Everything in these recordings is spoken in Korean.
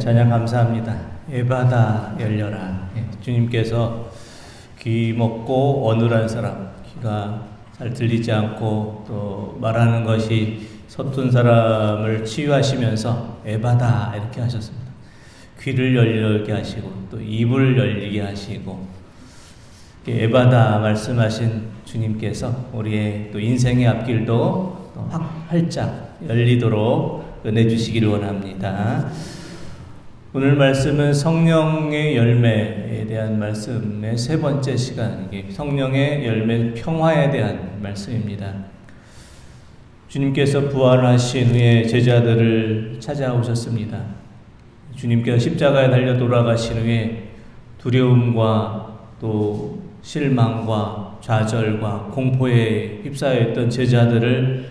찬양 감사합니다. 에바다 열려라. 주님께서 귀 먹고 어눌한 사람, 귀가 잘 들리지 않고 또 말하는 것이 서툰 사람을 치유하시면서 에바다 이렇게 하셨습니다. 귀를 열리게 하시고 또 입을 열리게 하시고, 에바다 말씀하신 주님께서 우리의 또 인생의 앞길도 활짝 열리도록 은혜 주시기를 원합니다. 오늘 말씀은 성령의 열매에 대한 말씀의 세 번째 시간, 성령의 열매 평화에 대한 말씀입니다. 주님께서 부활하신 후에 제자들을 찾아오셨습니다. 주님께서 십자가에 달려 돌아가신 후에 두려움과 또 실망과 좌절과 공포에 휩싸여 있던 제자들을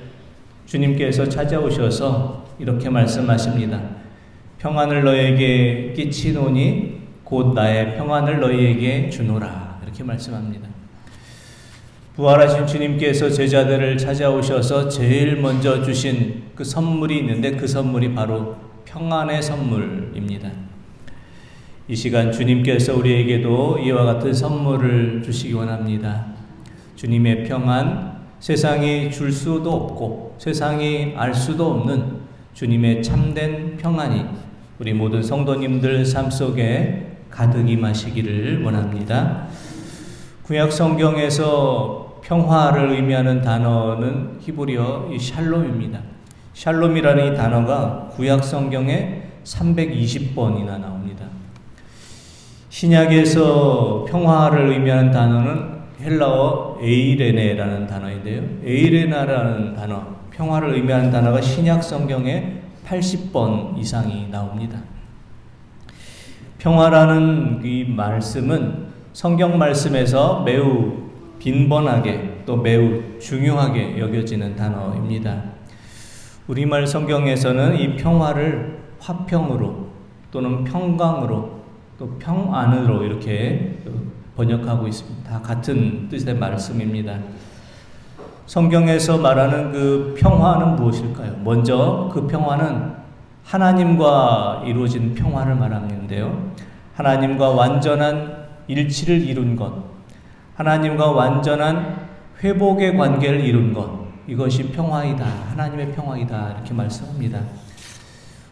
주님께서 찾아오셔서 이렇게 말씀하십니다. 평안을 너에게 끼치노니 곧 나의 평안을 너희에게 주노라. 이렇게 말씀합니다. 부활하신 주님께서 제자들을 찾아오셔서 제일 먼저 주신 그 선물이 있는데, 그 선물이 바로 평안의 선물입니다. 이 시간 주님께서 우리에게도 이와 같은 선물을 주시기 원합니다. 주님의 평안, 세상이 줄 수도 없고 세상이 알 수도 없는 주님의 참된 평안이 우리 모든 성도님들 삶 속에 가득 임하시기를 원합니다. 구약 성경에서 평화를 의미하는 단어는 히브리어 이 샬롬입니다. 샬롬이라는 이 단어가 구약 성경에 320번이나 나옵니다. 신약에서 평화를 의미하는 단어는 헬라어 에이레네라는 단어인데요. 에이레나라는 단어, 평화를 의미하는 단어가 신약 성경에 80번 이상이 나옵니다. 평화라는 이 말씀은 성경 말씀에서 매우 빈번하게 또 매우 중요하게 여겨지는 단어입니다. 우리말 성경에서는 이 평화를 화평으로 또는 평강으로 또 평안으로 이렇게 번역하고 있습니다. 다 같은 뜻의 말씀입니다. 성경에서 말하는 그 평화는 무엇일까요? 먼저 그 평화는 하나님과 이루어진 평화를 말하는데요. 하나님과 완전한 일치를 이룬 것, 하나님과 완전한 회복의 관계를 이룬 것, 이것이 평화이다, 하나님의 평화이다, 이렇게 말씀합니다.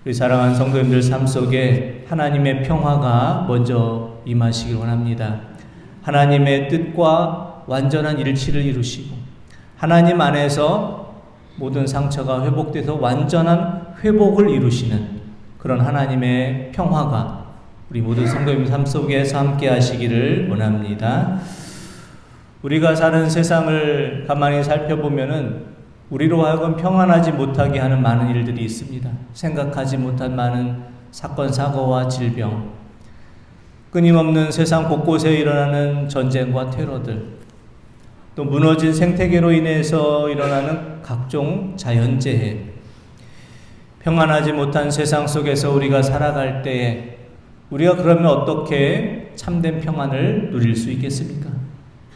우리 사랑하는 성도님들 삶 속에 하나님의 평화가 먼저 임하시길 원합니다. 하나님의 뜻과 완전한 일치를 이루시고 하나님 안에서 모든 상처가 회복돼서 완전한 회복을 이루시는 그런 하나님의 평화가 우리 모든 성도님 삶 속에서 함께 하시기를 원합니다. 우리가 사는 세상을 가만히 살펴보면은 우리로 하여금 평안하지 못하게 하는 많은 일들이 있습니다. 생각하지 못한 많은 사건, 사고와 질병, 끊임없는 세상 곳곳에 일어나는 전쟁과 테러들, 또 무너진 생태계로 인해서 일어나는 각종 자연재해, 평안하지 못한 세상 속에서 우리가 살아갈 때에 우리가 그러면 어떻게 참된 평안을 누릴 수 있겠습니까?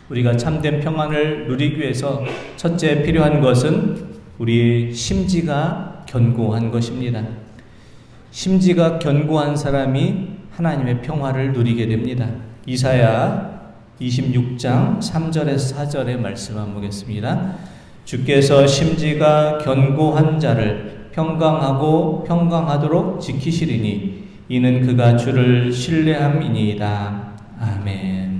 우리가 참된 평안을 누리기 위해서 첫째 필요한 것은 우리의 심지가 견고한 것입니다. 심지가 견고한 사람이 하나님의 평화를 누리게 됩니다. 이사야 26장 3절에서 4절의 말씀 한번 보겠습니다. 주께서 심지가 견고한 자를 평강하고 평강하도록 지키시리니 이는 그가 주를 신뢰함이니이다. 아멘.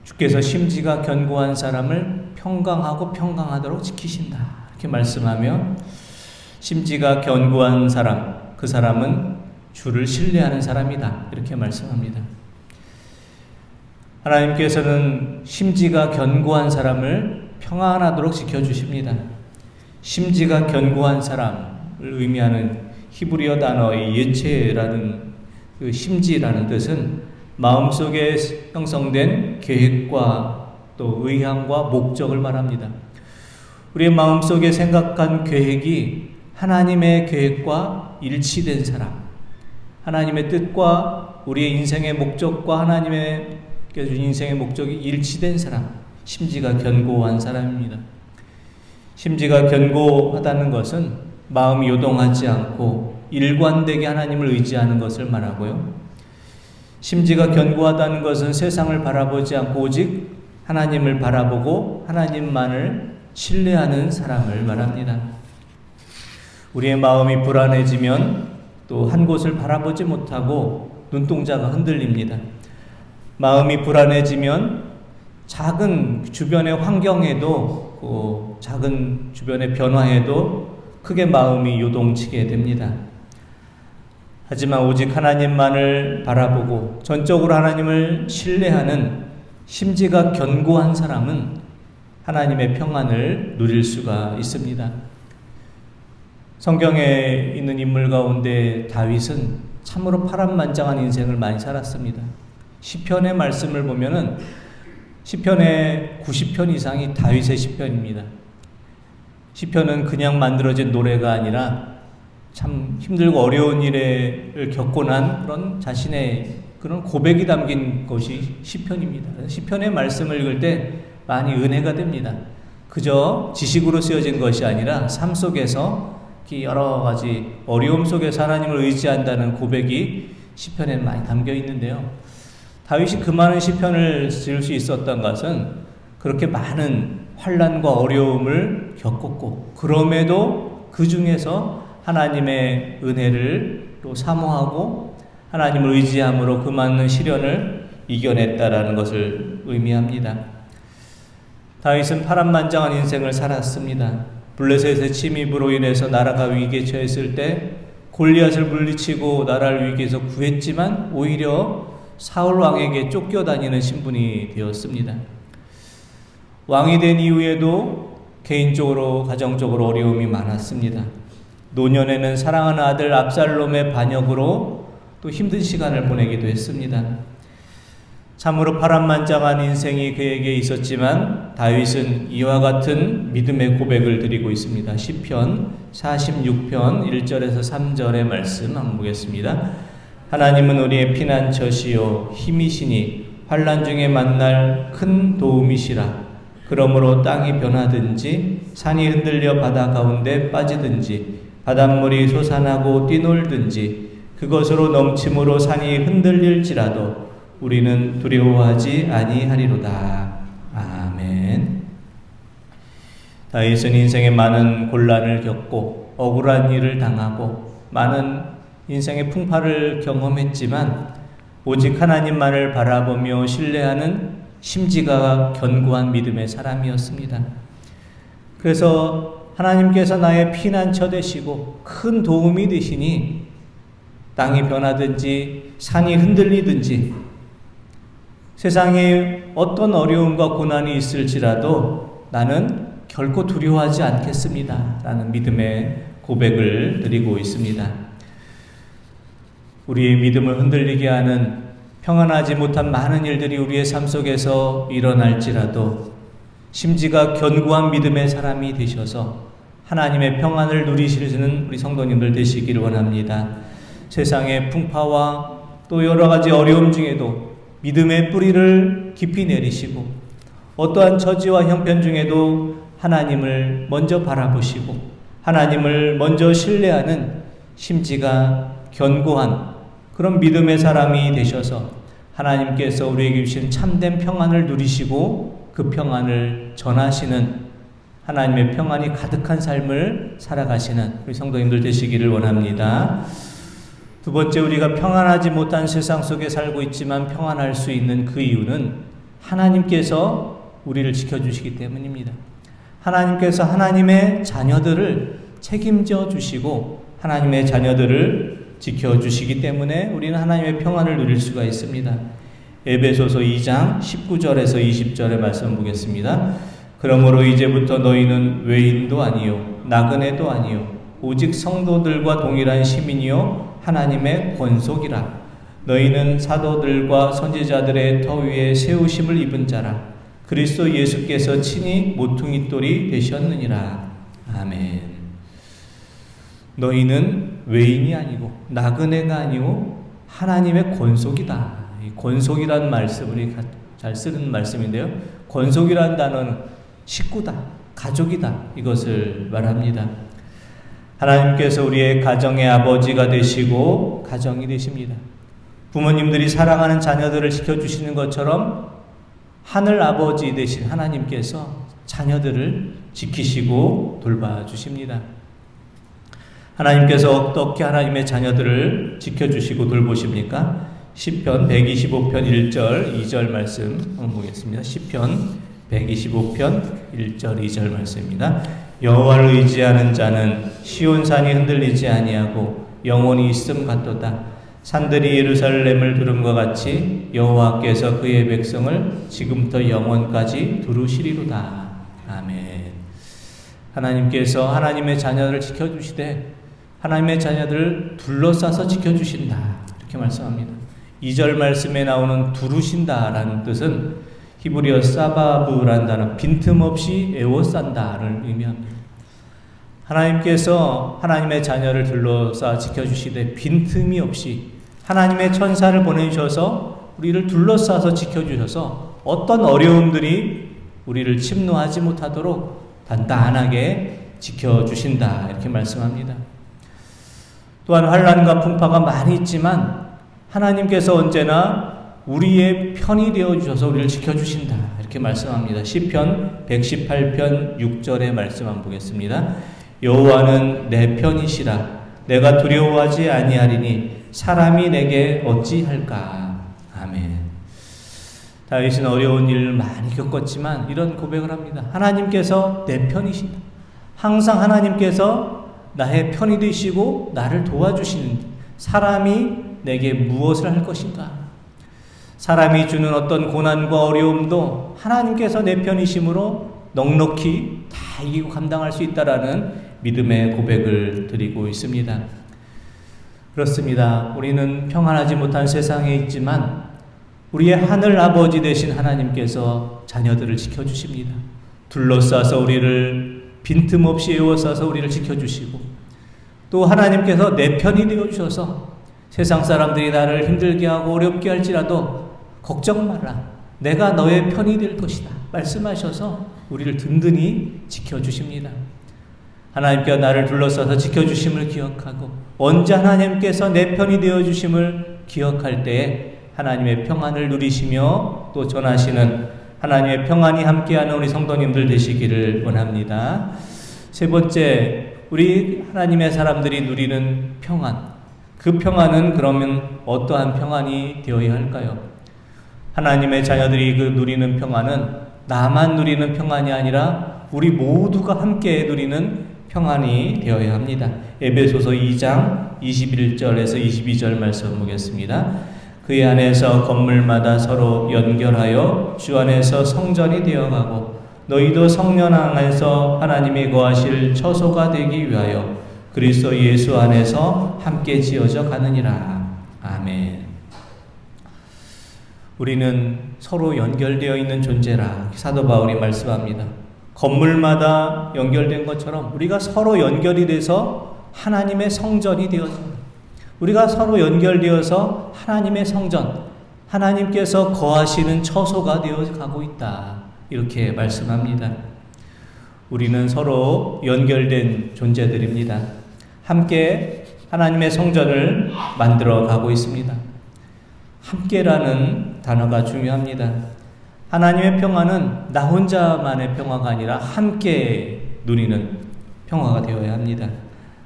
주께서 심지가 견고한 사람을 평강하고 평강하도록 지키신다, 이렇게 말씀하며 심지가 견고한 사람, 그 사람은 주를 신뢰하는 사람이다, 이렇게 말씀합니다. 하나님께서는 심지가 견고한 사람을 평안하도록 지켜주십니다. 심지가 견고한 사람을 의미하는 히브리어 단어의 예체라는 그 심지라는 뜻은 마음속에 형성된 계획과 또 의향과 목적을 말합니다. 우리의 마음속에 생각한 계획이 하나님의 계획과 일치된 사람, 하나님의 뜻과 우리의 인생의 목적과 하나님의 인생의 목적이 일치된 사람, 심지가 견고한 사람입니다. 심지가 견고하다는 것은 마음이 요동하지 않고 일관되게 하나님을 의지하는 것을 말하고요. 심지가 견고하다는 것은 세상을 바라보지 않고 오직 하나님을 바라보고 하나님만을 신뢰하는 사람을 말합니다. 우리의 마음이 불안해지면 또 한 곳을 바라보지 못하고 눈동자가 흔들립니다. 마음이 불안해지면 작은 주변의 환경에도 작은 주변의 변화에도 크게 마음이 요동치게 됩니다. 하지만 오직 하나님만을 바라보고 전적으로 하나님을 신뢰하는 심지가 견고한 사람은 하나님의 평안을 누릴 수가 있습니다. 성경에 있는 인물 가운데 다윗은 참으로 파란만장한 인생을 많이 살았습니다. 시편의 말씀을 보면은 시편의 90편 이상이 다윗의 시편입니다. 시편은 그냥 만들어진 노래가 아니라 참 힘들고 어려운 일을 겪고 난 그런 자신의 그런 고백이 담긴 것이 시편입니다. 시편의 말씀을 읽을 때 많이 은혜가 됩니다. 그저 지식으로 쓰여진 것이 아니라 삶 속에서 여러 가지 어려움 속에서 하나님을 의지한다는 고백이 시편에 많이 담겨 있는데요. 다윗이 그 많은 시편을 지을 수 있었던 것은 그렇게 많은 환난과 어려움을 겪었고 그럼에도 그 중에서 하나님의 은혜를 또 사모하고 하나님을 의지함으로 그 많은 시련을 이겨냈다라는 것을 의미합니다. 다윗은 파란만장한 인생을 살았습니다. 블레셋의 침입으로 인해서 나라가 위기에 처했을 때 골리앗을 물리치고 나라를 위기에서 구했지만 오히려 사울 왕에게 쫓겨다니는 신분이 되었습니다. 왕이 된 이후에도 개인적으로 가정적으로 어려움이 많았습니다. 노년에는 사랑하는 아들 압살롬의 반역으로 또 힘든 시간을 보내기도 했습니다. 참으로 파란만장한 인생이 그에게 있었지만 다윗은 이와 같은 믿음의 고백을 드리고 있습니다. 시편 46편 1절에서 3절의 말씀 한번 보겠습니다. 하나님은 우리의 피난처시요 힘이시니 환난 중에 만날 큰 도움이시라. 그러므로 땅이 변하든지 산이 흔들려 바다 가운데 빠지든지 바닷물이 솟아나고 뛰놀든지 그것으로 넘침으로 산이 흔들릴지라도 우리는 두려워하지 아니하리로다. 아멘. 다윗은 인생에 많은 곤란을 겪고 억울한 일을 당하고 많은 인생의 풍파를 경험했지만 오직 하나님만을 바라보며 신뢰하는 심지가 견고한 믿음의 사람이었습니다. 그래서 하나님께서 나의 피난처 되시고 큰 도움이 되시니 땅이 변하든지 산이 흔들리든지 세상에 어떤 어려움과 고난이 있을지라도 나는 결코 두려워하지 않겠습니다. 라는 믿음의 고백을 드리고 있습니다. 우리의 믿음을 흔들리게 하는 평안하지 못한 많은 일들이 우리의 삶 속에서 일어날지라도 심지가 견고한 믿음의 사람이 되셔서 하나님의 평안을 누리시는 우리 성도님들 되시기를 원합니다. 세상의 풍파와 또 여러 가지 어려움 중에도 믿음의 뿌리를 깊이 내리시고 어떠한 처지와 형편 중에도 하나님을 먼저 바라보시고 하나님을 먼저 신뢰하는 심지가 견고한 그런 믿음의 사람이 되셔서 하나님께서 우리에게 주신 참된 평안을 누리시고 그 평안을 전하시는 하나님의 평안이 가득한 삶을 살아가시는 우리 성도님들 되시기를 원합니다. 두 번째, 우리가 평안하지 못한 세상 속에 살고 있지만 평안할 수 있는 그 이유는 하나님께서 우리를 지켜주시기 때문입니다. 하나님께서 하나님의 자녀들을 책임져 주시고 하나님의 자녀들을 지켜주시기 때문에 우리는 하나님의 평안을 누릴 수가 있습니다. 에베소서 2장 19절에서 20절의 말씀 보겠습니다. 그러므로 이제부터 너희는 외인도 아니요 나그네도 아니요 오직 성도들과 동일한 시민이요 하나님의 권속이라. 너희는 사도들과 선지자들의 터 위에 세우심을 입은 자라. 그리스도 예수께서 친히 모퉁이 돌이 되셨느니라. 아멘. 너희는 외인이 아니고 나그네가 아니고 하나님의 권속이다. 이 권속이라는 말씀 우리 잘 쓰는 말씀인데요. 권속이라는 단어는 식구다, 가족이다 이것을 말합니다. 하나님께서 우리의 가정의 아버지가 되시고 가정이 되십니다. 부모님들이 사랑하는 자녀들을 지켜주시는 것처럼 하늘 아버지 되신 하나님께서 자녀들을 지키시고 돌봐주십니다. 하나님께서 어떻게 하나님의 자녀들을 지켜주시고 돌보십니까? 시편 125편 1절 2절 말씀 보겠습니다. 시편 125편 1절 2절 말씀입니다. 여호와를 의지하는 자는 시온산이 흔들리지 아니하고 영원히 있음 같도다. 산들이 예루살렘을 두름과 같이 여호와께서 그의 백성을 지금부터 영원까지 두루시리로다. 아멘. 하나님께서 하나님의 자녀들을 지켜주시되 하나님의 자녀들을 둘러싸서 지켜주신다, 이렇게 말씀합니다. 2절 말씀에 나오는 두루신다라는 뜻은 히브리어 사바브라는 단어, 빈틈없이 에워싼다를 의미합니다. 하나님께서 하나님의 자녀를 둘러싸 지켜주시되 빈틈이 없이 하나님의 천사를 보내주셔서 우리를 둘러싸서 지켜주셔서 어떤 어려움들이 우리를 침노하지 못하도록 단단하게 지켜주신다, 이렇게 말씀합니다. 또한 환난과 풍파가 많이 있지만 하나님께서 언제나 우리의 편이 되어주셔서 우리를 지켜주신다, 이렇게 말씀합니다. 시편 118편 6절의 말씀 한번 보겠습니다. 여호와는 내 편이시라. 내가 두려워하지 아니하리니 사람이 내게 어찌할까. 아멘. 다윗은 어려운 일을 많이 겪었지만 이런 고백을 합니다. 하나님께서 내 편이시다. 항상 하나님께서 나의 편이 되시고 나를 도와주시는, 사람이 내게 무엇을 할 것인가? 사람이 주는 어떤 고난과 어려움도 하나님께서 내 편이심으로 넉넉히 다 이기고 감당할 수 있다라는 믿음의 고백을 드리고 있습니다. 그렇습니다. 우리는 평안하지 못한 세상에 있지만 우리의 하늘 아버지 되신 하나님께서 자녀들을 지켜주십니다. 둘러싸서 우리를 빈틈없이 에워싸서 우리를 지켜주시고, 또 하나님께서 내 편이 되어주셔서 세상 사람들이 나를 힘들게 하고 어렵게 할지라도 걱정 마라, 내가 너의 편이 될 것이다 말씀하셔서 우리를 든든히 지켜주십니다. 하나님께서 나를 둘러싸서 지켜주심을 기억하고 언제 하나님께서 내 편이 되어주심을 기억할 때에 하나님의 평안을 누리시며 또 전하시는 하나님의 평안이 함께하는 우리 성도님들 되시기를 원합니다. 세 번째, 우리 하나님의 사람들이 누리는 평안. 그 평안은 그러면 어떠한 평안이 되어야 할까요? 하나님의 자녀들이 그 누리는 평안은 나만 누리는 평안이 아니라 우리 모두가 함께 누리는 평안이 되어야 합니다. 에베소서 2장 21절에서 22절 말씀 보겠습니다. 그의 안에서 건물마다 서로 연결하여 주 안에서 성전이 되어가고 너희도 성령 안에서 하나님이 거하실 처소가 되기 위하여 그리스도 예수 안에서 함께 지어져 가느니라. 아멘. 우리는 서로 연결되어 있는 존재라 사도 바울이 말씀합니다. 건물마다 연결된 것처럼 우리가 서로 연결이 돼서 하나님의 성전이 되어집니다. 우리가 서로 연결되어서 하나님의 성전, 하나님께서 거하시는 처소가 되어가고 있다, 이렇게 말씀합니다. 우리는 서로 연결된 존재들입니다. 함께 하나님의 성전을 만들어 가고 있습니다. 함께라는 단어가 중요합니다. 하나님의 평화는 나 혼자만의 평화가 아니라 함께 누리는 평화가 되어야 합니다.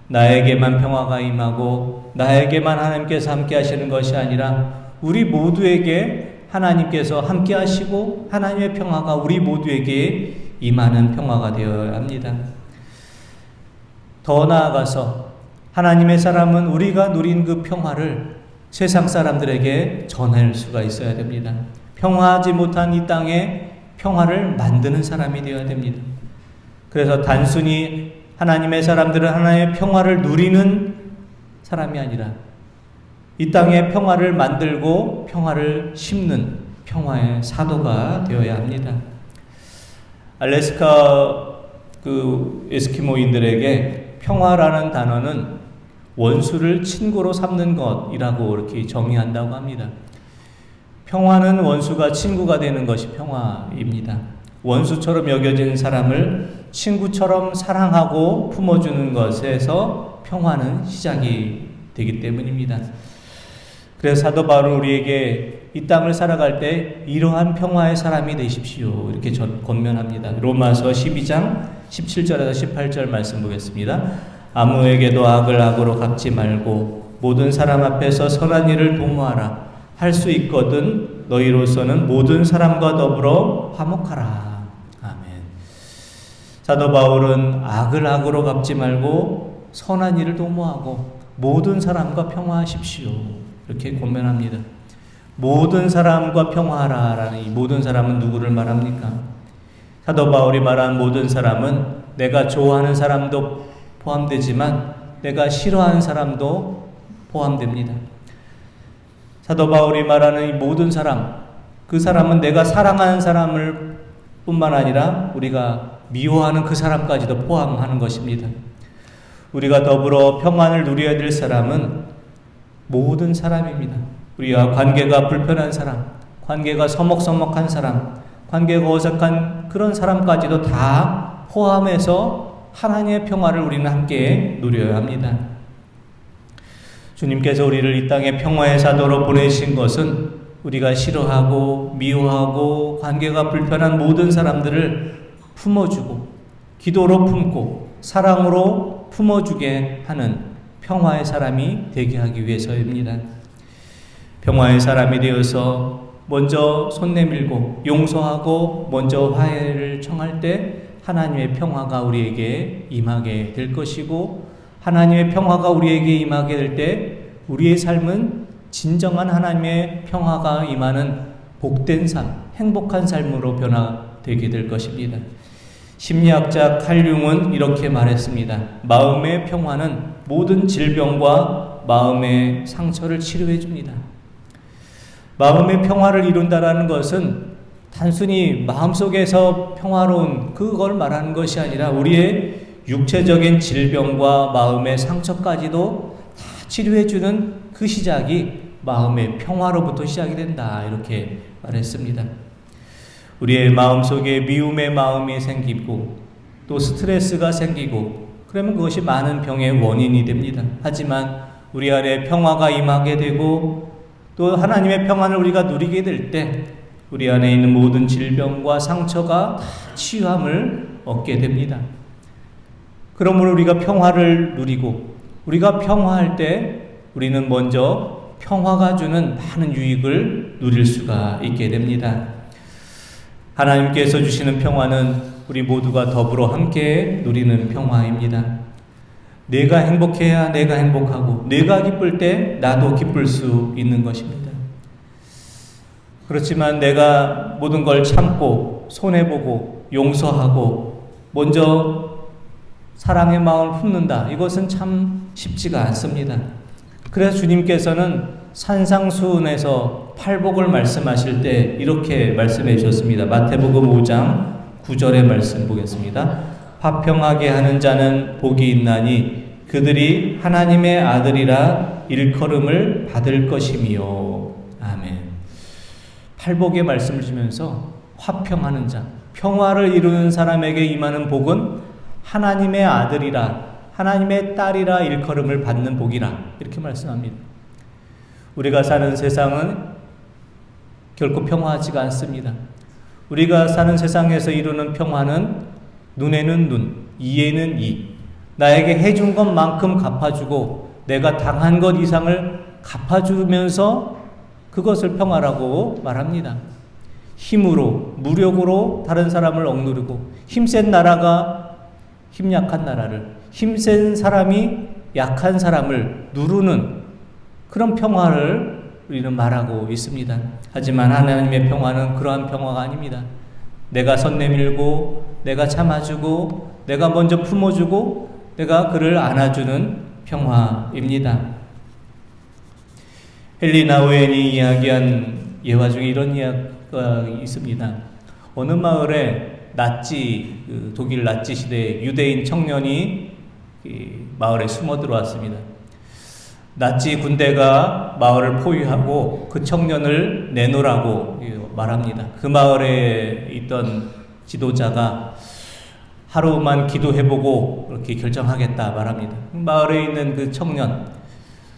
나에게만 평화가 임하고 나에게만 하나님께서 함께 하시는 것이 아니라 우리 모두에게 하나님께서 함께 하시고 하나님의 평화가 우리 모두에게 임하는 평화가 되어야 합니다. 더 나아가서 하나님의 사람은 우리가 누린 그 평화를 세상 사람들에게 전할 수가 있어야 됩니다. 평화하지 못한 이 땅에 평화를 만드는 사람이 되어야 됩니다. 그래서 단순히 하나님의 사람들은 하나님의 평화를 누리는 사람이 아니라 이 땅에 평화를 만들고 평화를 심는 평화의 사도가 되어야 합니다. 알래스카 에스키모인들에게 평화라는 단어는 원수를 친구로 삼는 것이라고 이렇게 정의한다고 합니다. 평화는 원수가 친구가 되는 것이 평화입니다. 원수처럼 여겨진 사람을 친구처럼 사랑하고 품어주는 것에서 평화는 시작이 되기 때문입니다. 그래서 사도 바울은 우리에게 이 땅을 살아갈 때 이러한 평화의 사람이 되십시오, 이렇게 권면합니다. 로마서 12장 17절에서 18절 말씀 보겠습니다. 아무에게도 악을 악으로 갚지 말고 모든 사람 앞에서 선한 일을 도모하라. 할 수 있거든 너희로서는 모든 사람과 더불어 화목하라. 아멘. 사도 바울은 악을 악으로 갚지 말고 선한 일을 도모하고 모든 사람과 평화하십시오, 이렇게 권면합니다. 모든 사람과 평화하라라는 이 모든 사람은 누구를 말합니까? 사도 바울이 말한 모든 사람은 내가 좋아하는 사람도 포함되지만 내가 싫어하는 사람도 포함됩니다. 사도 바울이 말하는 이 모든 사람, 그 사람은 내가 사랑하는 사람을 뿐만 아니라 우리가 미워하는 그 사람까지도 포함하는 것입니다. 우리가 더불어 평안을 누려야 될 사람은 모든 사람입니다. 우리와 관계가 불편한 사람, 관계가 서먹서먹한 사람, 관계가 어색한 그런 사람까지도 다 포함해서 하나님의 평화를 우리는 함께 누려야 합니다. 주님께서 우리를 이 땅에 평화의 사도로 보내신 것은 우리가 싫어하고 미워하고 관계가 불편한 모든 사람들을 품어주고 기도로 품고 사랑으로 품어주게 하는 평화의 사람이 되게 하기 위해서입니다. 평화의 사람이 되어서 먼저 손 내밀고 용서하고 먼저 화해를 청할 때 하나님의 평화가 우리에게 임하게 될 것이고, 하나님의 평화가 우리에게 임하게 될 때 우리의 삶은 진정한 하나님의 평화가 임하는 복된 삶, 행복한 삶으로 변화되게 될 것입니다. 심리학자 칼 융은 이렇게 말했습니다. 마음의 평화는 모든 질병과 마음의 상처를 치료해 줍니다. 마음의 평화를 이룬다라는 것은 단순히 마음속에서 평화로운 그걸 말하는 것이 아니라 우리의 육체적인 질병과 마음의 상처까지도 다 치료해주는 그 시작이 마음의 평화로부터 시작이 된다, 이렇게 말했습니다. 우리의 마음속에 미움의 마음이 생기고 또 스트레스가 생기고 그러면 그것이 많은 병의 원인이 됩니다. 하지만 우리 안에 평화가 임하게 되고 또 하나님의 평안을 우리가 누리게 될 때 우리 안에 있는 모든 질병과 상처가 다 치유함을 얻게 됩니다. 그러므로 우리가 평화를 누리고 우리가 평화할 때 우리는 먼저 평화가 주는 많은 유익을 누릴 수가 있게 됩니다. 하나님께서 주시는 평화는 우리 모두가 더불어 함께 누리는 평화입니다. 내가 행복해야 내가 행복하고 내가 기쁠 때 나도 기쁠 수 있는 것입니다. 그렇지만 내가 모든 걸 참고 손해보고 용서하고 먼저 사랑의 마음을 품는다, 이것은 참 쉽지가 않습니다. 그래서 주님께서는 산상수훈에서 팔복을 말씀하실 때 이렇게 말씀해 주셨습니다. 마태복음 5장 9절의 말씀 보겠습니다. 화평하게 하는 자는 복이 있나니 그들이 하나님의 아들이라 일컬음을 받을 것이미요. 아멘. 팔복의 말씀을 주면서 화평하는 자, 평화를 이루는 사람에게 임하는 복은 하나님의 아들이라, 하나님의 딸이라 일컬음을 받는 복이라, 이렇게 말씀합니다. 우리가 사는 세상은 결코 평화하지가 않습니다. 우리가 사는 세상에서 이루는 평화는 눈에는 눈, 이에는 이, 나에게 해준 것만큼 갚아주고 내가 당한 것 이상을 갚아주면서 그것을 평화라고 말합니다. 힘으로, 무력으로 다른 사람을 억누르고 힘센 나라가 힘약한 나라를, 힘센 사람이 약한 사람을 누르는 그런 평화를 우리는 말하고 있습니다. 하지만 하나님의 평화는 그러한 평화가 아닙니다. 내가 선 내밀고 내가 참아주고 내가 먼저 품어주고 내가 그를 안아주는 평화입니다. 헨리 나우엔이 이야기한 예화 중에 이런 이야기가 있습니다. 어느 마을에 독일 나치 시대 유대인 청년이 마을에 숨어 들어왔습니다. 나치 군대가 마을을 포위하고 그 청년을 내놓으라고 말합니다. 그 마을에 있던 지도자가 하루만 기도해보고 그렇게 결정하겠다 말합니다. 마을에 있는 그 청년,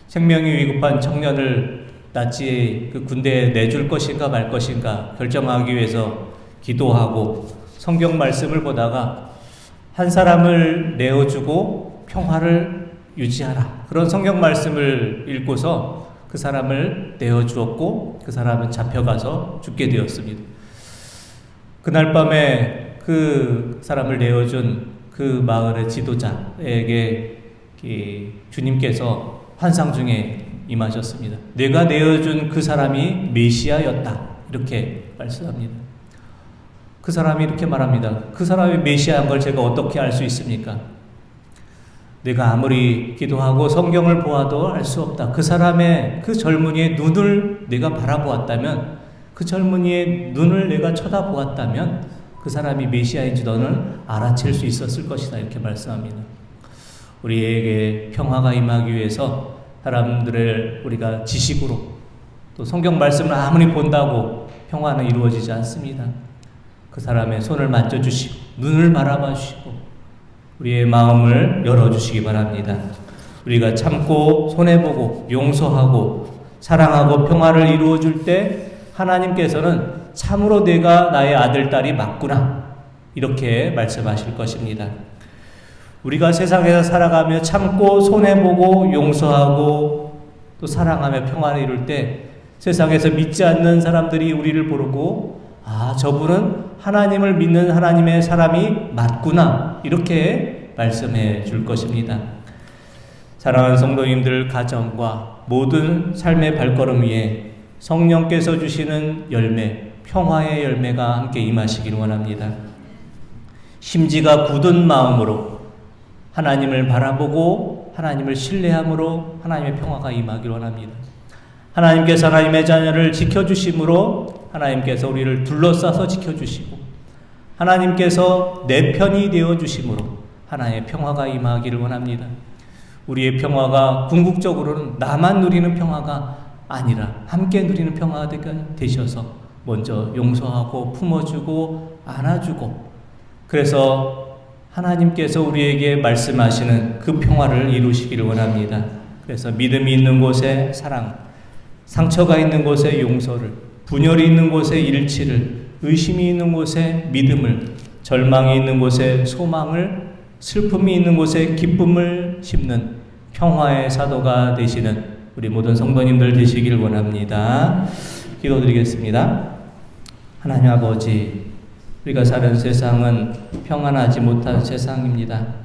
생명이 위급한 청년을 나치의 그 군대에 내줄 것인가 말 것인가 결정하기 위해서 기도하고 성경 말씀을 보다가 한 사람을 내어주고 평화를 유지하라, 그런 성경 말씀을 읽고서 그 사람을 내어주었고 그 사람은 잡혀가서 죽게 되었습니다. 그날 밤에 그 사람을 내어준 그 마을의 지도자에게 주님께서 환상 중에 임하셨습니다. 내가 내어준 그 사람이 메시아였다, 이렇게 말씀합니다. 그 사람이 이렇게 말합니다. 그 사람이 메시아인 걸 제가 어떻게 알 수 있습니까? 내가 아무리 기도하고 성경을 보아도 알 수 없다. 그 사람의 그 젊은이의 눈을 내가 바라보았다면, 그 젊은이의 눈을 내가 쳐다보았다면 그 사람이 메시아인지 너는 알아챌 수 있었을 것이다, 이렇게 말씀합니다. 우리에게 평화가 임하기 위해서 사람들을 우리가 지식으로 또 성경 말씀을 아무리 본다고 평화는 이루어지지 않습니다. 그 사람의 손을 만져주시고 눈을 바라봐 주시고 우리의 마음을 열어주시기 바랍니다. 우리가 참고 손해보고 용서하고 사랑하고 평화를 이루어줄 때 하나님께서는 참으로 내가 나의 아들, 딸이 맞구나, 이렇게 말씀하실 것입니다. 우리가 세상에서 살아가며 참고 손해보고 용서하고 또 사랑하며 평화를 이룰 때 세상에서 믿지 않는 사람들이 우리를 보고 아, 저분은 하나님을 믿는 하나님의 사람이 맞구나, 이렇게 말씀해 줄 것입니다. 사랑하는 성도님들, 가정과 모든 삶의 발걸음 위에 성령께서 주시는 열매, 평화의 열매가 함께 임하시기를 원합니다. 심지가 굳은 마음으로 하나님을 바라보고 하나님을 신뢰함으로 하나님의 평화가 임하기를 원합니다. 하나님께서 하나님의 자녀를 지켜주심으로 하나님께서 우리를 둘러싸서 지켜주시고 하나님께서 내 편이 되어주심으로 하나님의 평화가 임하기를 원합니다. 우리의 평화가 궁극적으로는 나만 누리는 평화가 아니라 함께 누리는 평화가 되셔서 먼저 용서하고 품어주고 안아주고, 그래서 하나님께서 우리에게 말씀하시는 그 평화를 이루시기를 원합니다. 그래서 믿음이 있는 곳에 사랑, 상처가 있는 곳에 용서를, 분열이 있는 곳에 일치를, 의심이 있는 곳에 믿음을, 절망이 있는 곳에 소망을, 슬픔이 있는 곳에 기쁨을 심는 평화의 사도가 되시는 우리 모든 성도님들 되시길 원합니다. 기도드리겠습니다. 하나님 아버지, 우리가 사는 세상은 평안하지 못한 세상입니다.